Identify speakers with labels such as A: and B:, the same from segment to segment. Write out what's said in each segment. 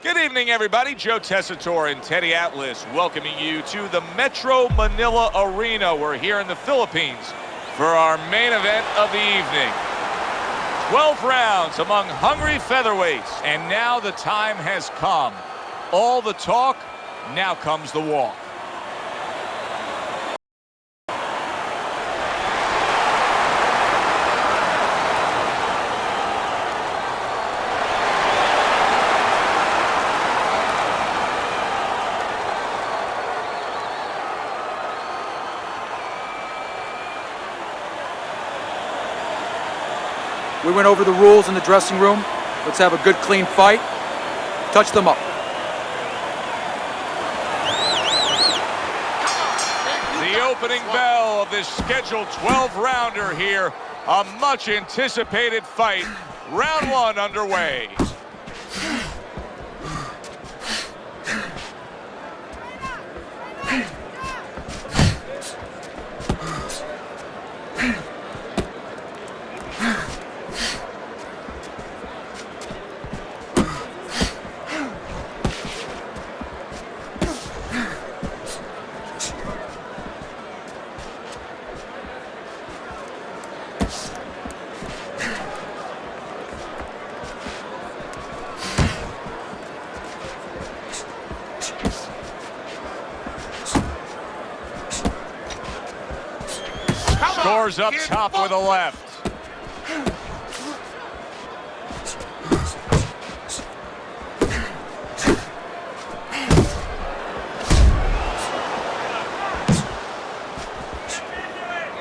A: Good evening, everybody. Joe Tessitore and Teddy Atlas welcoming you to the Metro Manila Arena. We're here in the Philippines for our main event of the evening. 12 rounds among hungry featherweights, and now the time has come. All the talk, now comes the walk.
B: We went over the rules in the dressing room. Let's have a good, clean fight. Touch them up.
A: The opening bell of this scheduled 12-rounder here. A much-anticipated fight. Round one underway. Scores up top with a left.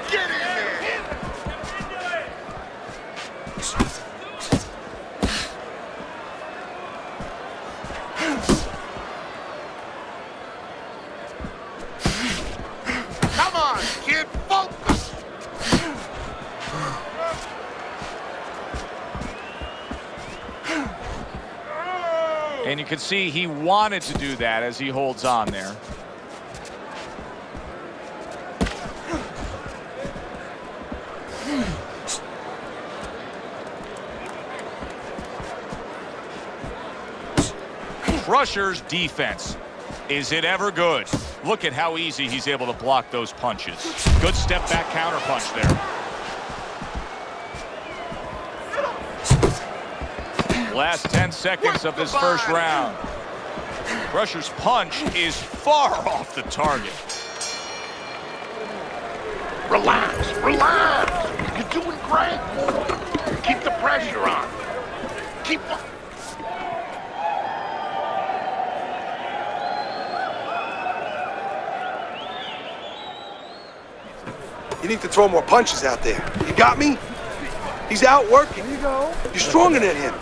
C: Get in there. Come on, kid, focus.
A: And you can see he wanted to do that as he holds on there. Crusher's defense. Is it ever good? Look at how easy he's able to block those punches. Good step back counter punch there. Last 10 seconds of this first round. Crusher's punch is far off the target.
C: Relax, relax. You're doing great. Keep the pressure on. Keep.
D: You need to throw more punches out there. You got me? He's out working. Here you go. You're stronger than him.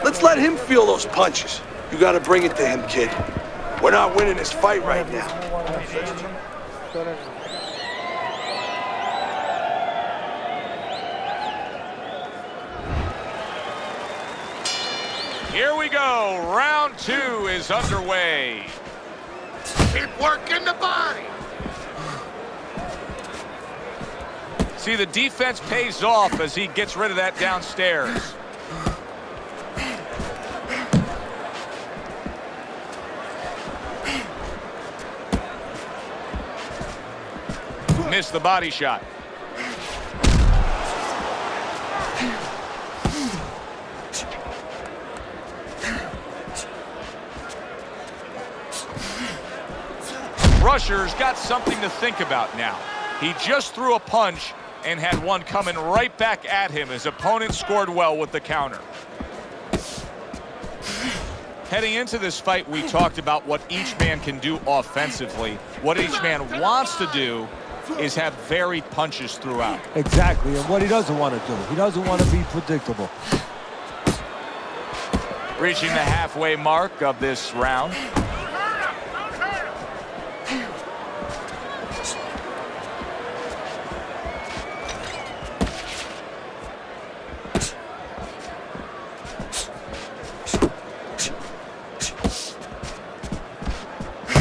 D: Let's let him feel those punches. You gotta bring it to him, kid. We're not winning this fight right now.
A: Here we go. Round two is underway.
C: Keep working the body.
A: See, the defense pays off as he gets rid of that downstairs. Missed the body shot. Crusher's got something to think about now. He just threw a punch and had one coming right back at him. His opponent scored well with the counter. Heading into this fight, we talked about what each man can do offensively. What each man wants to do is have varied punches throughout.
E: Exactly, and what he doesn't want to do. He doesn't want to be predictable.
A: Reaching the halfway mark of this round.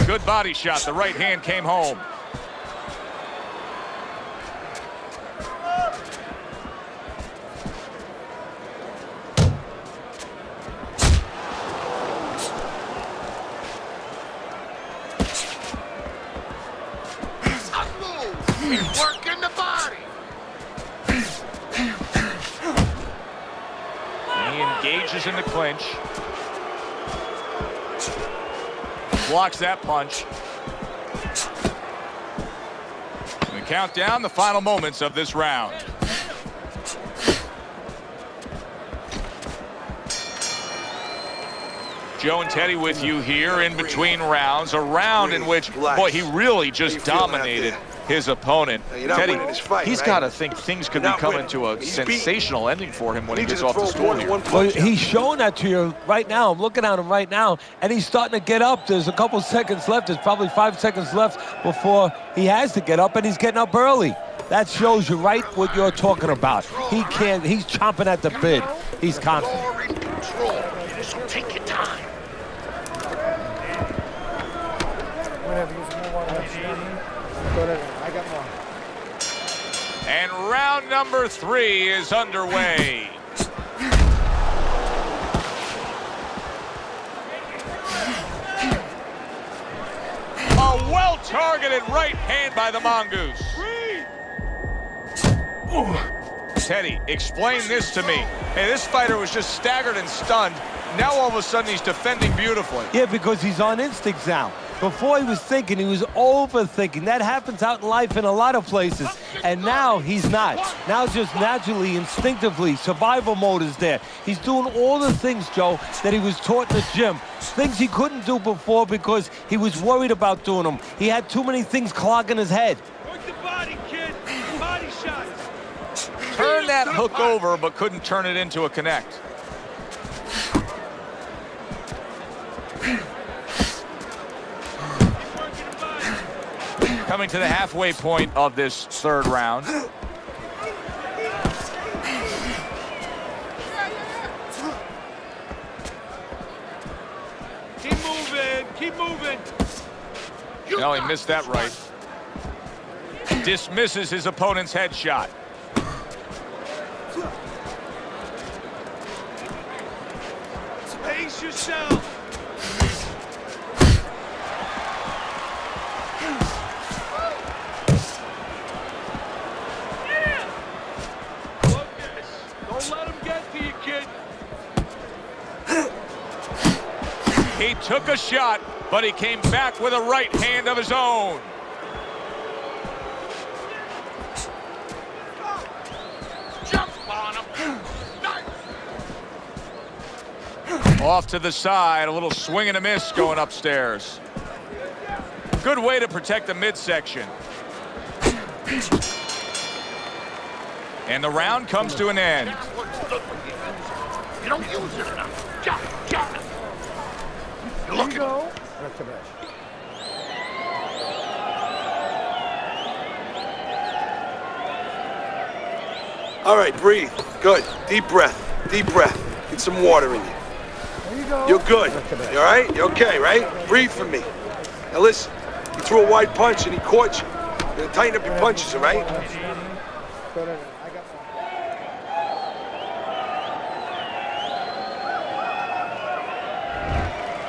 A: Good body shot. The right hand came home.
C: Keep working the body.
A: He engages in the clinch. Blocks that punch. We count down the final moments of this round. Joe and Teddy with you here in between rounds. A round in which, boy, he really just dominated his opponent. Teddy, he's got to think things could be coming to a sensational ending for him when he gets off the stool here.
E: Well, he's showing that to you right now. I'm looking at him right now, and he's starting to get up. There's a couple seconds left. There's probably 5 seconds left before he has to get up, and he's getting up early. That shows you right what you're talking about. He can't, he's chomping at the bit. He's confident.
C: You're in control, so take your time.
A: And round number 3 is underway. A well-targeted right hand by the Mongoose. Teddy, explain this to me. Hey, this fighter was just staggered and stunned. Now all of a sudden he's defending beautifully.
E: Yeah, because he's on instinct now. Before he was thinking, he was overthinking. That happens out in life in a lot of places. And now he's not. Now just naturally, instinctively, survival mode is there. He's doing all the things, Joe, that he was taught in the gym. Things he couldn't do before because he was worried about doing them. He had too many things clogging his head.
F: Work the body, kid. Body shots.
A: Turned that hook over, but couldn't turn it into a connect. Coming to the halfway point of this 3rd round.
F: Keep moving. Keep moving.
A: No, he missed that right. Dismisses his opponent's headshot.
F: Pace yourself. Don't let him get to you, kid.
A: He took a shot, but he came back with a right hand of his own.
C: Jump on him. Nice.
A: Off to the side, a little swing and a miss going upstairs. Good way to protect the midsection. And the round comes to an end.
C: That's what's good when you use it. You don't use it enough. Jump. You're looking.
D: All right, breathe. Good. Deep breath. Deep breath. Get some water in you. You're good. You all right? You okay, right? Breathe for me. Now listen, you threw a wide punch and he caught you. You're gonna tighten up your punches, all right?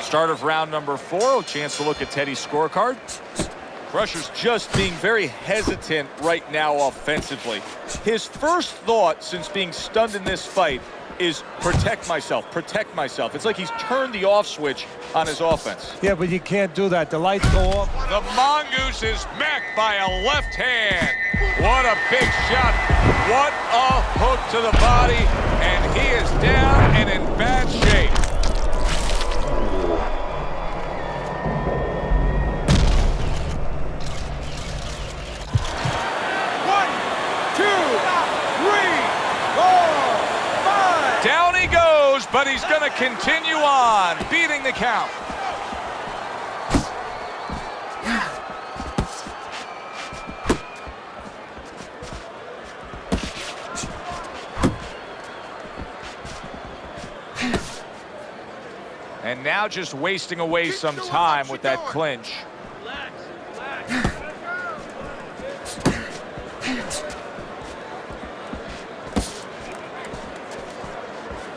A: Start of round number 4, a chance to look at Teddy's scorecard. Crusher's just being very hesitant right now offensively. His first thought since being stunned in this fight is protect myself, protect myself. It's like he's turned the off switch on his offense.
E: Yeah, but you can't do that. The lights go off.
A: The Mongoose is met by a left hand. What a big shot. What a hook to the body. And he is down and in bad shape. Down he goes, but he's going to continue on, beating the count. And now just wasting away some time with that clinch.
F: Relax.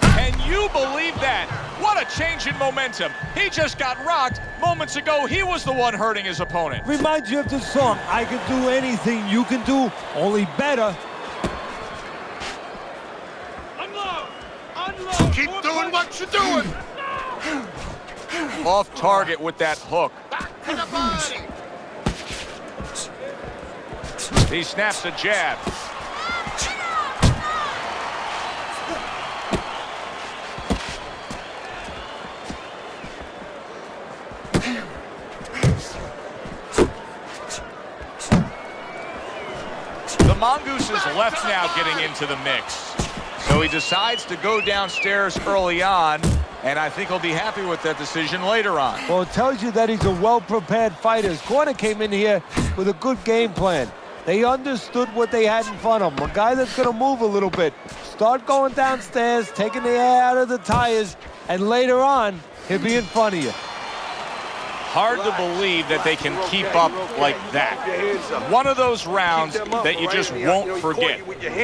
A: Can you believe that? What a change in momentum. He just got rocked. Moments ago, he was the one hurting his opponent.
E: Reminds you of the song, I can do anything you can do, only better.
F: Unload! Unload!
C: Keep doing what you're doing.
A: Off target with that hook.
C: Back to the body.
A: He snaps a jab. The Mongoose is left now getting into the mix. So he decides to go downstairs early on, and I think he'll be happy with that decision later on.
E: Well, it tells you that he's a well-prepared fighter. His corner came in here with a good game plan. They understood what they had in front of him. A guy that's going to move a little bit. Start going downstairs, taking the air out of the tires, and later on, he'll be in front of you.
A: Hard to believe that they can keep up like that. One of those rounds that you just won't forget.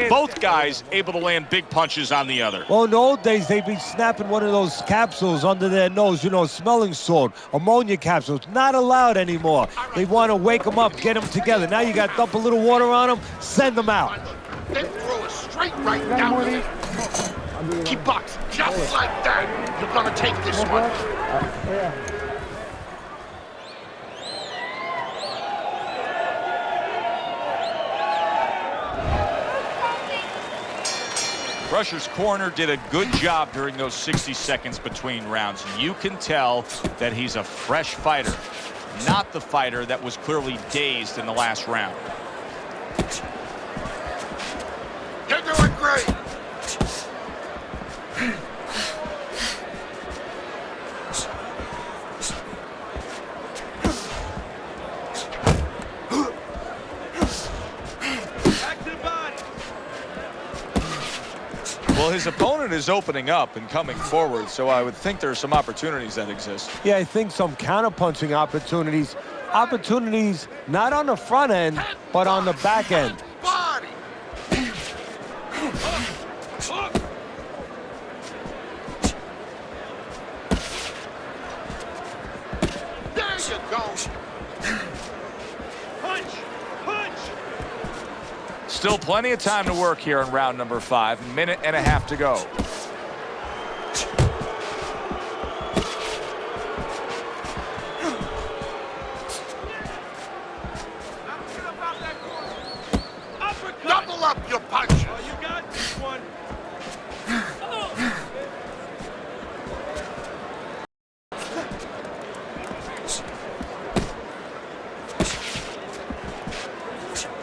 A: Both guys able to land big punches on the other.
E: Well, in the old days, they'd be snapping one of those capsules under their nose, you know, smelling salt, ammonia capsules. Not allowed anymore. They want to wake them up, get them together. Now you got to dump a little water on them, send them out.
C: Then throw a straight right down there. Keep boxing just like that. You're gonna take this one.
A: Crusher's corner did a good job during those 60 seconds between rounds. You can tell that he's a fresh fighter, not the fighter that was clearly dazed in the last round.
C: You're doing great.
F: Back to the body.
A: Well, his opponent is opening up and coming forward, so I would think there are some opportunities that exist.
E: Yeah, I think some counterpunching opportunities. Opportunities not on the front end, but on the back end.
C: Body.
F: Hook!
C: There you go.
F: Punch! Punch!
A: Still plenty of time to work here in round number 5. Minute and a half to go.
F: Uppercut!
C: Double up your punches.
F: Oh, you got this one.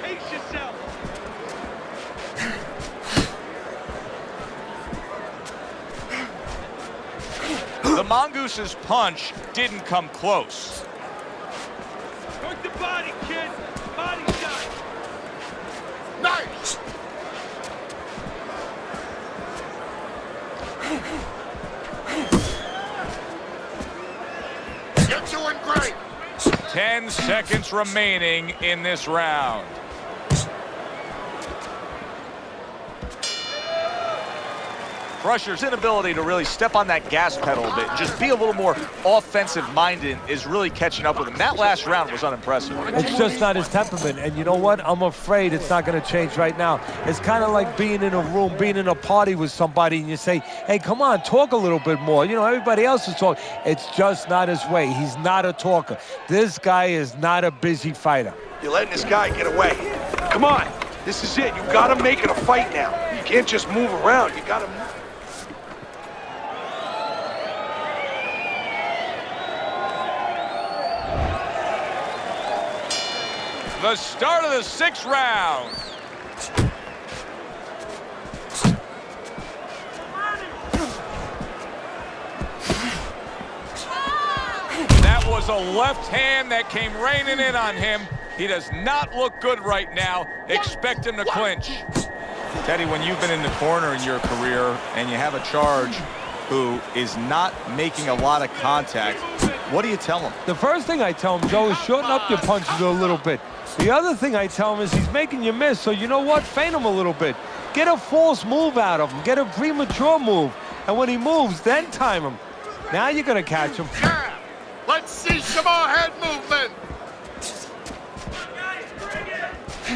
F: Pace yourself.
A: The Mongoose's punch didn't come close.
F: Work the body, kid. Body shot.
C: Nice. You're doing great.
A: 10 seconds remaining in this round. Crusher's inability to really step on that gas pedal a bit, just be a little more offensive-minded is really catching up with him. That last round was unimpressive.
E: It's just not his temperament. And you know what? I'm afraid it's not going to change right now. It's kind of like being in a room, being in a party with somebody, and you say, hey, come on, talk a little bit more. You know, everybody else is talking. It's just not his way. He's not a talker. This guy is not a busy fighter.
D: You're letting this guy get away. Come on. This is it. You gotta make it a fight now. You can't just move around. You gotta move.
A: The start of the 6th round. That was a left hand that came raining in on him. He does not look good right now. Expect him to clinch. Teddy, when you've been in the corner in your career and you have a charge who is not making a lot of contact, what do you tell him?
E: The first thing I tell him, Joe, is shorten up your punches a little bit. The other thing I tell him is he's making you miss, so you know what? Feint him a little bit. Get a false move out of him. Get a premature move. And when he moves, then time him. Now you're going to catch him.
C: Yeah. Let's see some more head movement.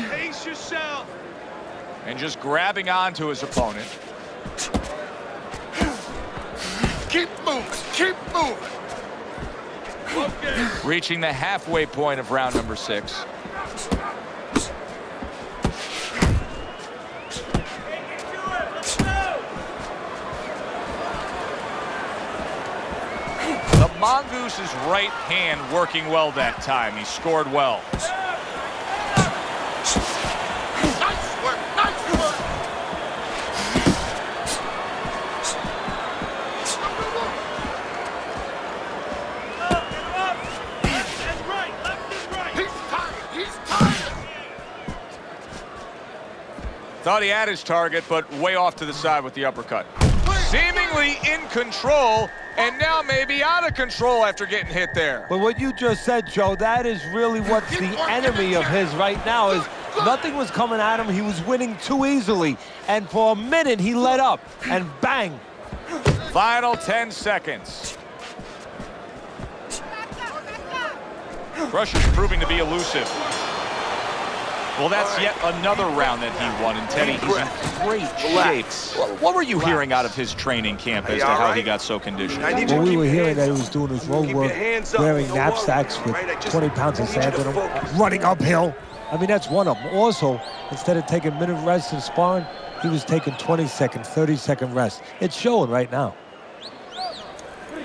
F: Pace yourself.
A: And just grabbing onto his opponent.
C: Keep moving. Keep moving.
F: Okay.
A: Reaching the halfway point of round number 6. The Mongoose's right hand working well that time. He scored well.
C: Nice work. Nice work.
F: Left and right. Left and right.
C: He's tired. He's tired.
A: Thought he had his target, but way off to the side with the uppercut. Seemingly in control, and now maybe out of control after getting hit there.
E: But what you just said, Joe, that is really what's the enemy of his right now is nothing was coming at him. He was winning too easily. And for a minute, he let up, and bang.
A: Final 10 seconds. Crusher's proving to be elusive. Well, that's yet another round that he won. And Teddy, he's in great shape. What were you hearing out of his training camp as to how he got so conditioned?
E: Well, we were hearing that he was doing his road work, wearing knapsacks with 20 pounds of sand in them, running uphill. I mean, that's one of them. Also, instead of taking minute rest in sparring, he was taking 20-second, 30-second rest. It's showing right now.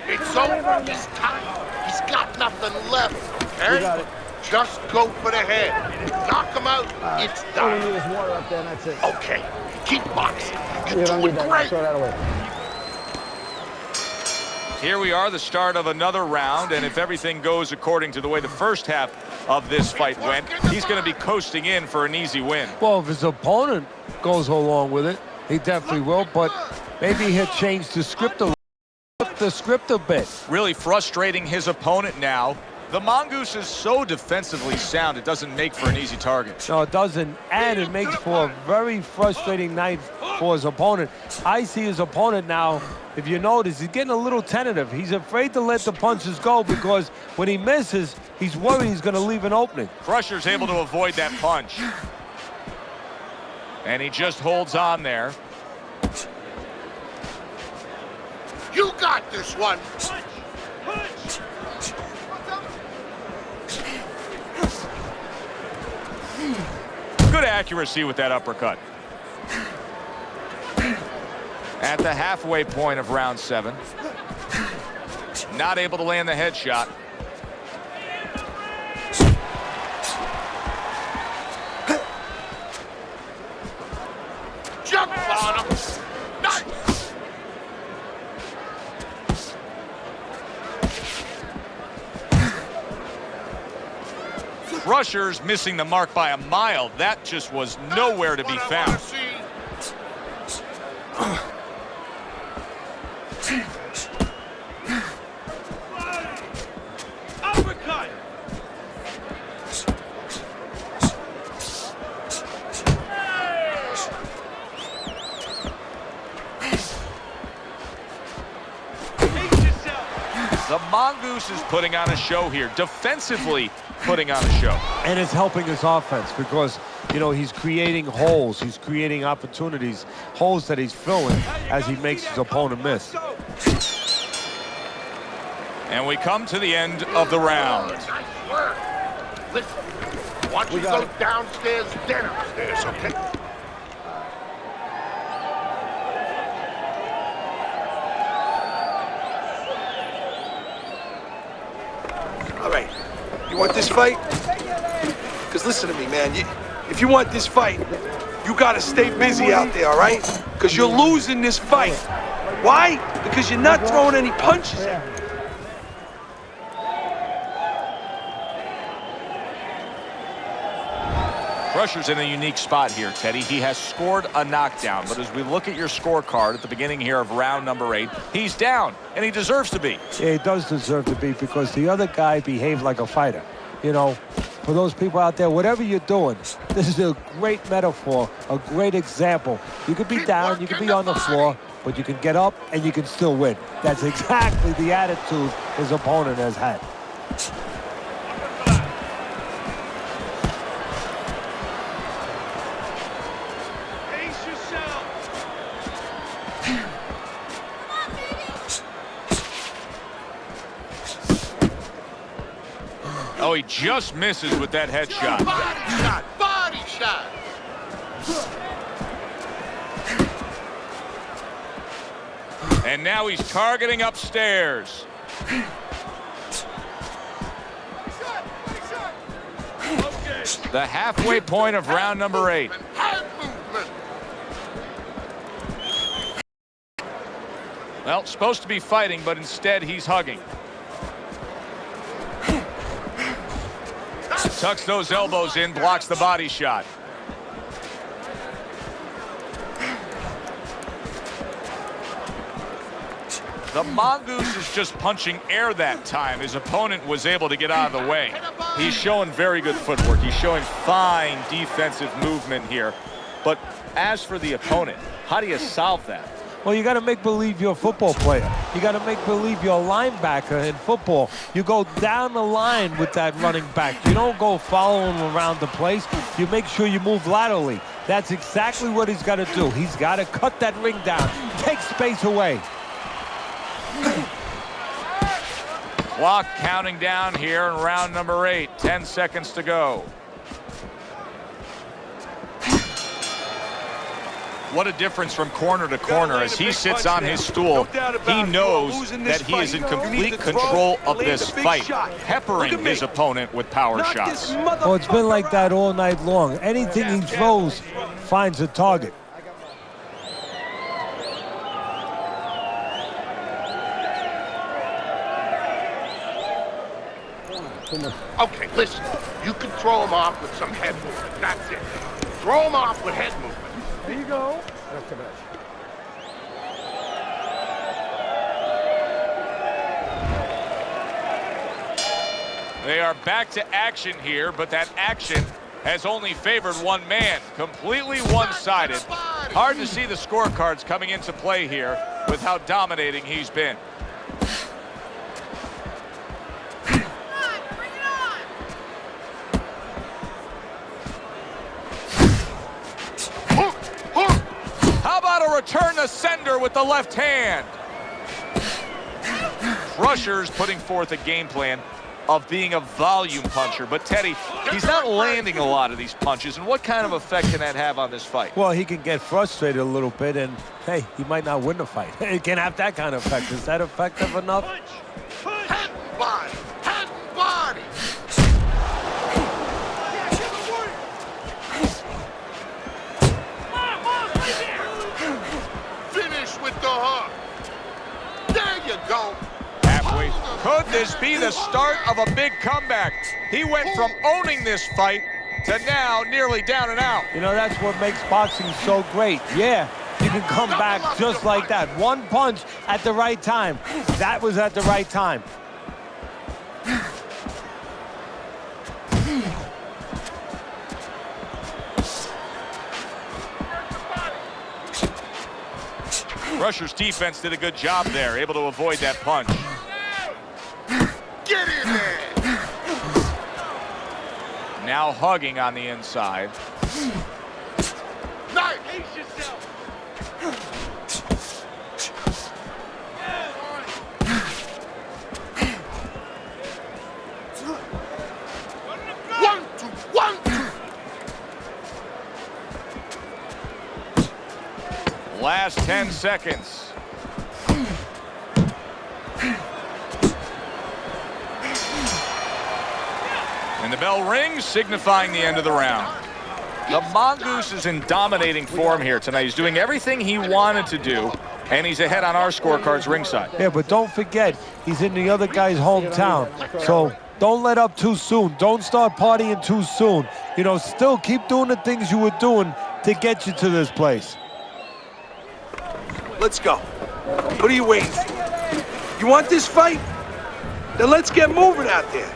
C: It's over. He's tired. He's got nothing left. Okay?
G: got it.
C: Just go for the head. Knock him out. It's done.
G: There's water up there, and that's it.
C: Okay. Keep boxing.
G: You
C: You're
G: don't
C: doing
G: need that.
C: great.
G: Throw that away.
A: Here we are, the start of another round, and if everything goes according to the way the first half of this fight went, he's going to be coasting in for an easy win.
E: Well, if his opponent goes along with it, he definitely will, but maybe he'll change the script a bit.
A: Really frustrating his opponent now. The Mongoose is so defensively sound, it doesn't make for an easy target.
E: No, it doesn't, and it makes for a very frustrating night for his opponent. I see his opponent now, if you notice, he's getting a little tentative. He's afraid to let the punches go because when he misses, he's worried he's going to leave an opening.
A: Crusher's able to avoid that punch. And he just holds on there.
C: You got this one.
F: Punch. Punch.
A: Good accuracy with that uppercut. At the halfway point of round 7. Not able to land the headshot.
C: Jump on him. Nice.
A: Crusher's missing the mark by a mile. That just was nowhere to be found.
F: Uppercut. Pace yourself.
A: The Mongoose is putting on a show here. Defensively putting on a show.
E: And it's helping his offense because, you know, he's creating holes. He's creating opportunities, holes that he's filling as he makes his opponent miss.
A: And we come to the end of the round.
C: Nice work. Listen, watch you go downstairs, then upstairs, okay?
D: All right. You want this fight? Because listen to me, man. If you want this fight, you got to stay busy out there, all right? Because you're losing this fight. Why? Because you're not throwing any punches at me.
A: Crusher's in a unique spot here, Teddy. He has scored a knockdown, but as we look at your scorecard at the beginning here of round number 8, he's down, and he deserves to be.
E: Yeah, he does deserve to be because the other guy behaved like a fighter. You know, for those people out there, whatever you're doing, this is a great metaphor, a great example. You could be down, you could be on the floor, but you can get up and you can still win. That's exactly the attitude his opponent has had.
F: Ace yourself.
A: Oh, he just misses with that headshot.
C: Body shot, body shot.
A: And now he's targeting upstairs. The halfway point of round number 8.
C: Hand movement.
A: Well, supposed to be fighting, but instead he's hugging. Tucks those elbows in, blocks the body shot. The Mongoose is just punching air that time. His opponent was able to get out of the way. He's showing very good footwork. He's showing fine defensive movement here. But as for the opponent, how do you solve that?
E: Well, you got to make believe you're a football player. You got to make believe you're a linebacker in football. You go down the line with that running back. You don't go following around the place. You make sure you move laterally. That's exactly what he's got to do. He's got to cut that ring down, take space away.
A: Clock counting down here in round number 8. 10 seconds to go. What a difference from corner to corner as he sits on his stool. He knows that he is in complete control of this fight, peppering his opponent with power shots.
E: Oh, it's been like that all night long. Anything he throws finds a target.
C: Okay, listen. You can throw him off with some head movement. That's it. Throw him off with head movement.
B: There you go.
A: They are back to action here, but that action has only favored one man, completely one-sided. Hard to see the scorecards coming into play here with how dominating he's been. How about a return to sender with the left hand? Crusher's putting forth a game plan of being a volume puncher. But Teddy, he's not landing a lot of these punches. And what kind of effect can that have on this fight?
E: Well, he can get frustrated a little bit, and, hey, he might not win the fight. It can have that kind of effect. Is that effective enough?
F: Punch! Punch!
C: Head and body. Head and body. Finish with the hook. There you go.
A: Halfway. Could this be the start of a big comeback? He went from owning this fight to now nearly down and out.
E: You know, that's what makes boxing so great. Yeah, you can come back just like that. One punch at the right time. That was at the right time.
A: Crusher's defense did a good job there, able to avoid that punch.
C: Get in there.
A: Now hugging on the inside.
C: Nice.
F: Ace yourself!
C: One, two, one, two.
A: Last 10 seconds. And the bell rings, signifying the end of the round. The Mongoose is in dominating form here tonight. He's doing everything he wanted to do, and he's ahead on our scorecards ringside.
E: Yeah, but don't forget, he's in the other guy's hometown. So don't let up too soon. Don't start partying too soon. You know, still keep doing the things you were doing to get you to this place.
D: Let's go. What are you waiting for? You want this fight? Then let's get moving out there.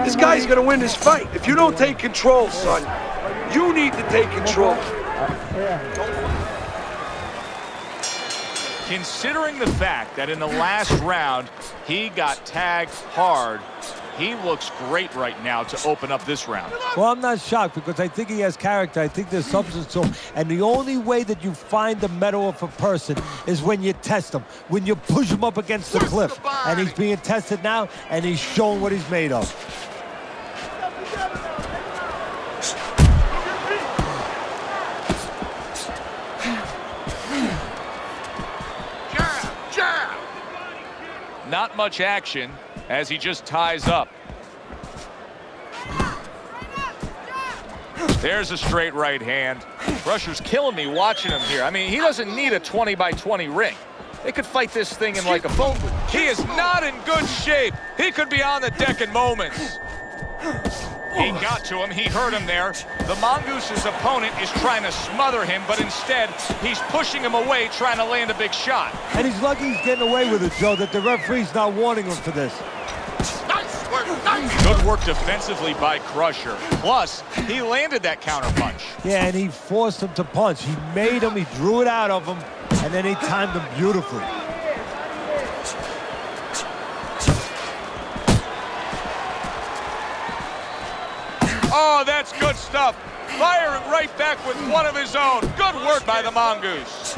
D: This guy's gonna win this fight. If you don't take control, son, you need to take control.
A: Considering the fact that in the last round, he got tagged hard, he looks great right now to open up this round.
E: Well, I'm not shocked because I think he has character. I think there's substance to him. And the only way that you find the mettle of a person is when you test him, when you push him up against the cliff. And he's being tested now, and he's showing what he's made of.
A: Not much action as he just ties up. There's a straight right hand. Crusher's killing me watching him here. I mean, he doesn't need a 20-by-20 ring. They could fight this thing in like a phone booth. He is not in good shape. He could be on the deck in moments. He got to him. He hurt him there. The Mongoose's opponent is trying to smother him, but instead, he's pushing him away, trying to land a big shot.
E: And he's lucky he's getting away with it, Joe, that the referee's not warning him for this.
C: Nice work, nice.
A: Good work defensively by Crusher. Plus, he landed that counter punch.
E: Yeah, and he forced him to punch. He made him, he drew it out of him, and then he timed him beautifully.
A: Oh, that's good stuff. Firing right back with one of his own. Good work by the Mongoose.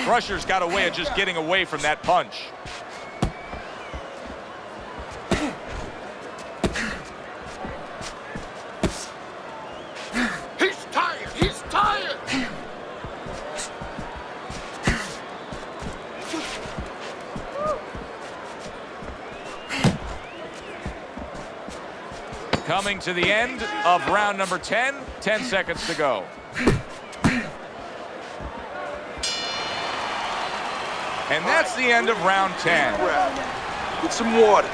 A: Crusher's got a way of just getting away from that punch.
C: He's tired, he's tired.
A: Coming to the end of round number 10, 10 seconds to go. And that's the end of round 10.
D: Get some water.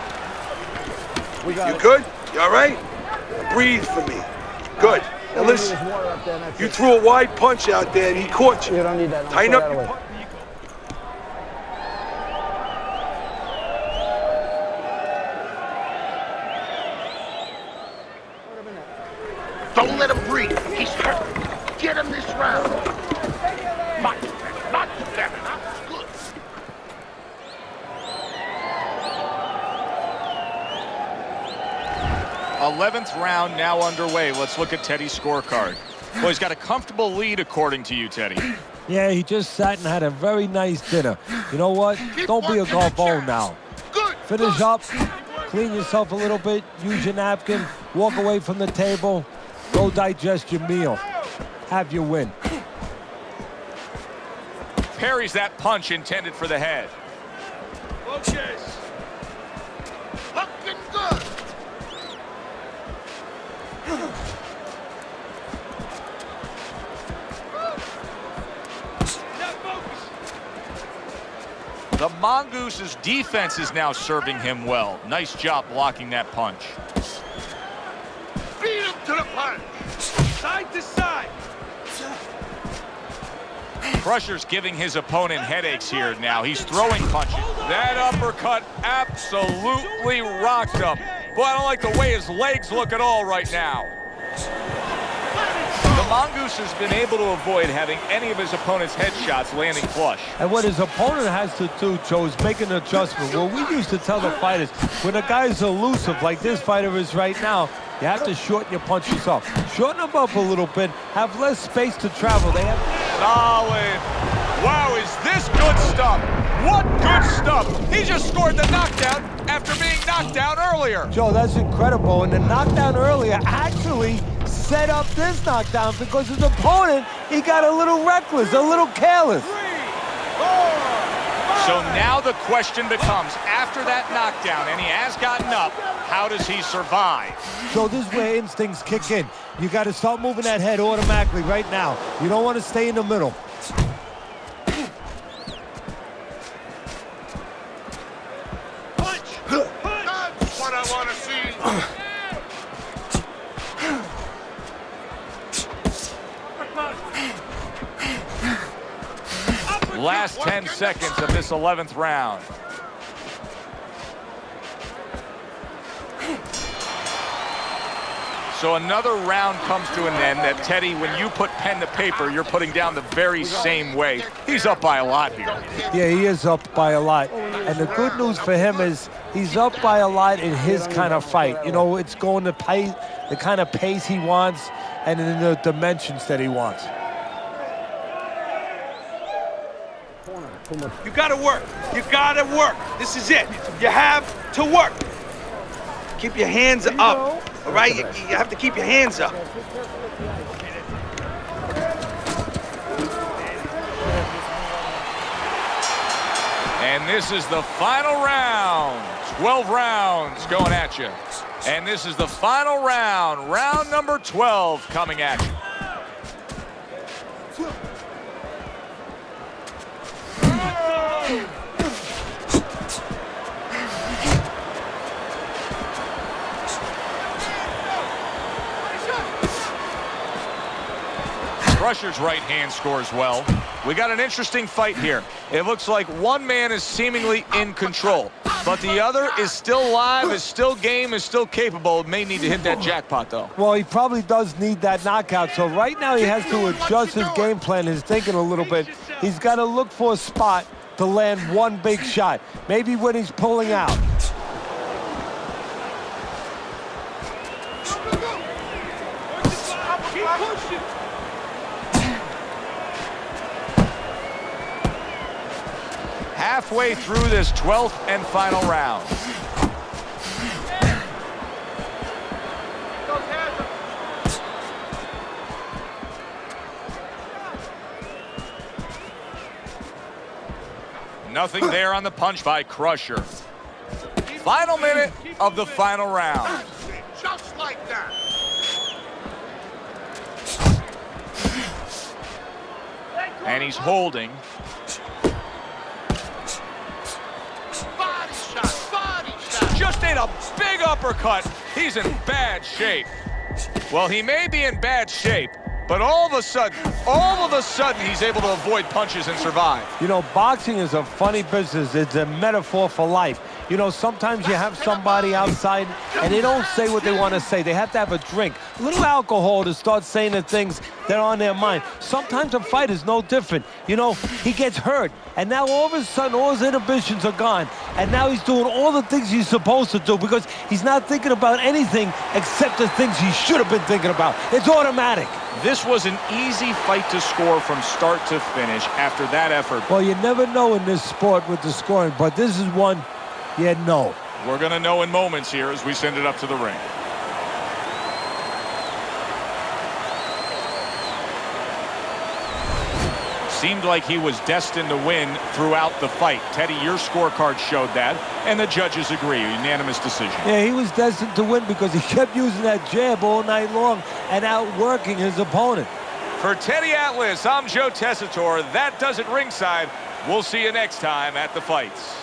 D: You good? You all right? Breathe for me. Good. Now listen, you threw a wide punch out there and he caught you.
G: You don't need that.
D: Tighten up your punch.
C: Don't let him breathe. He's hurt. Get him this round. Not that. Good.
A: 11th round now underway. Let's look at Teddy's scorecard. Well, he's got a comfortable lead according to you, Teddy.
E: Yeah, he just sat and had a very nice dinner. You know what? Don't be a garbone now.
C: Good.
E: Finish up, clean yourself a little bit, use your napkin, walk away from the table, go digest your meal. Have your win.
A: Parries that punch intended for the head.
F: Focus.
C: Looking good.
F: Now focus.
A: The Mongoose's defense is now serving him well. Nice job blocking that punch.
C: Beat him to the punch.
F: Side to side.
A: Crusher's giving his opponent headaches here now. He's throwing punches. That uppercut absolutely rocked him. Boy, I don't like the way his legs look at all right now. The Mongoose has been able to avoid having any of his opponent's headshots landing flush.
E: And what his opponent has to do, Joe, is make an adjustment. Well, we used to tell the fighters, when a guy's elusive like this fighter is right now, you have to shorten your punches up. Shorten them up a little bit, have less space to travel. They have
A: Solid. Wow, is this good stuff? What good stuff? He just scored the knockdown after being knocked down earlier.
E: Joe, that's incredible. And the knockdown earlier actually set up this knockdown because his opponent, he got a little reckless, a little careless.
A: So now the question becomes, after that knockdown, and he has gotten up, how does he survive?
E: So this is where instincts kick in. You got to start moving that head automatically right now. You don't want to stay in the middle.
F: Punch.
C: That's what I want to see.
A: Last 10 seconds of this 11th round. So another round comes to an end that, Teddy, when you put pen to paper, you're putting down the very same way. He's up by a lot here.
E: Yeah, he is up by a lot. And the good news for him is he's up by a lot in his kind of fight. You know, it's going to pace, the kind of pace he wants and in the dimensions that he wants.
G: You gotta work. You gotta work. This is it. You have to work. Keep your hands up, all right? You have to keep your hands up.
A: And this is the final round. 12 rounds going at you. And this is the final round. Round number 12 coming at you. Crusher's right hand scores well. We got an interesting fight here. It looks like one man is seemingly in control, but the other is still live, is still game, is still capable. May need to hit that jackpot, though.
E: Well, he probably does need that knockout. So right now he has to adjust his game plan, his thinking a little bit. He's got to look for a spot to land one big shot. Maybe when he's pulling out.
F: Keep pushing.
A: Halfway through this 12th and final round. Nothing there on the punch by Crusher. Final minute of the final round.
C: Just like that.
A: And he's holding.
C: Body shot, body shot.
A: Just ate a big uppercut. He's in bad shape. Well, he may be in bad shape, but all of a sudden, he's able to avoid punches and survive.
E: You know, boxing is a funny business. It's a metaphor for life. You know, sometimes you have somebody outside and they don't say what they want to say. They have to have a drink, a little alcohol to start saying the things that are on their mind. Sometimes a fight is no different. You know, he gets hurt and now all of a sudden all his inhibitions are gone. And now he's doing all the things he's supposed to do because he's not thinking about anything except the things he should have been thinking about. It's automatic.
A: This was an easy fight to score from start to finish after that effort.
E: Well, you never know in this sport with the scoring, but this is one you know.
A: We're going to know in moments here as we send it up to the ring. Seemed like he was destined to win throughout the fight. Teddy, your scorecard showed that, and the judges agree. Unanimous decision.
E: Yeah, he was destined to win because he kept using that jab all night long and outworking his opponent.
A: For Teddy Atlas, I'm Joe Tessitore. That does it ringside. We'll see you next time at the fights.